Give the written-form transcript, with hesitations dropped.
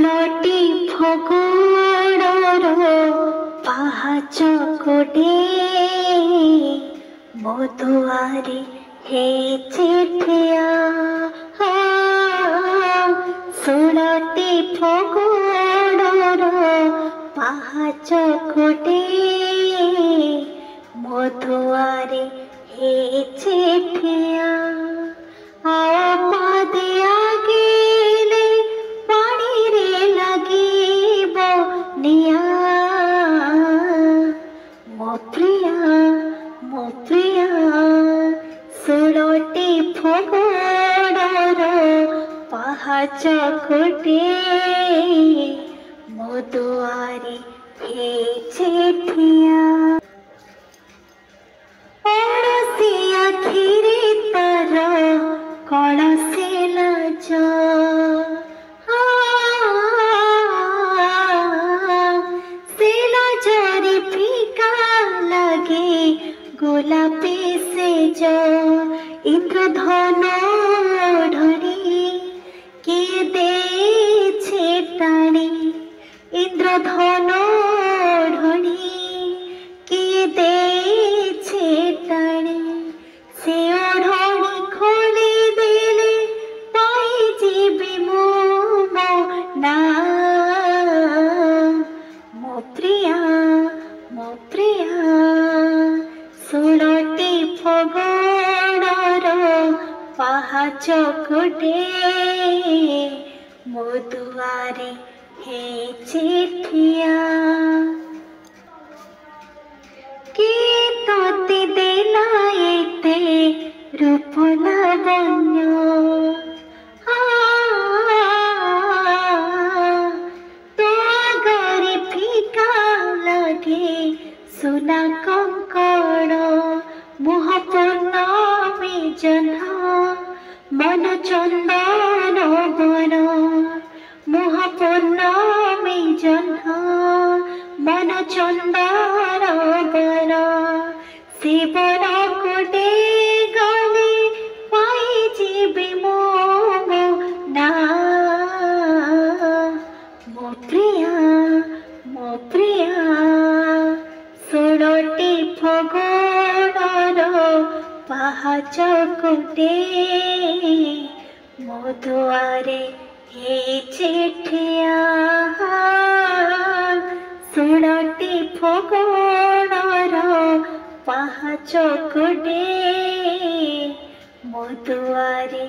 ଷୋଳଟି ଫଗୁଣର ପାହାଚ କୋଟେ ମୋ ଦୁଆରେ ହେଇଛି ଠିଆ। ଷୋଳଟି ଫଗୁଣର ପାହାଚ କୋଟେ ମୋ ଦୁଆରେ ହେଇଛି ଠିଆ। ପାଦେ ଆଗେଇଲେ ପାଣିରେ ଲାଗିବ ନିଆଁ। ମୋ ପ୍ରିୟା ଷୋଳଟି ଫଗୁଣର ପାହାଚ କୋଟେ ମୋ ଦୁଆରେ ହେଇଛି ଠିଆ। ଅଳସି ଆଖିରେ ତାର କଳସି ଲାଜ, ସେ ଲାଜରେ ଫିକା ଲାଗେ ଗୋଲାପୀ ସେଜ। ଇନ୍ଦ୍ରଧନ ଢଳି କିଏ ଦେଇছে ଟାଣି, ଇନ୍ଦ୍ରଧନ ଢଳି କିଏ ଦେଇছে ଟାଣି। ସେ ଓଢ଼ଣି ଖୋଲି ଦେଲେ ପାଇଯିବି ମୁଁ ମୋ ନାଁ। ମୋ ପ୍ରିୟା ଷୋଳଟି ଫଗୁଣର ପାହାଚ କୋଟେ ମୋ ଦୁଆରେ ହେଇଛି ଠିଆ। କିଏ ତୋତେ ଦେଲା ଏତେ ରୂପ ଲାବଣ୍ୟ, ତୋ ଆଗରେ ଫିକା ଲାଗେ ସୁନା କଙ୍କଣ। ମୁହ ପୂର୍ଣ୍ଣମୀ ଜହ୍ନ ମନ ଚନ୍ଦନ ବନ, ମୁହ ପୂର୍ଣ୍ଣମୀ ଜହ୍ନ ମନ ଚନ୍ଦନ ବନ। ସେ ବନକୁ ଗଲେ ପାଇଯିବି ମୁଁ ମୋ ନାଁ। ମୋ ପ୍ରିୟା ଷୋଳଟି ଫଗୁଣର ପାହାଚ କୋଟେ ମୋ ଦୁଆରେ ହେଇଛି ଠିଆ। ଷୋଳଟି ଫଗୁଣର ପାହାଚ କୋଟେ ମୋ ଦୁଆରେ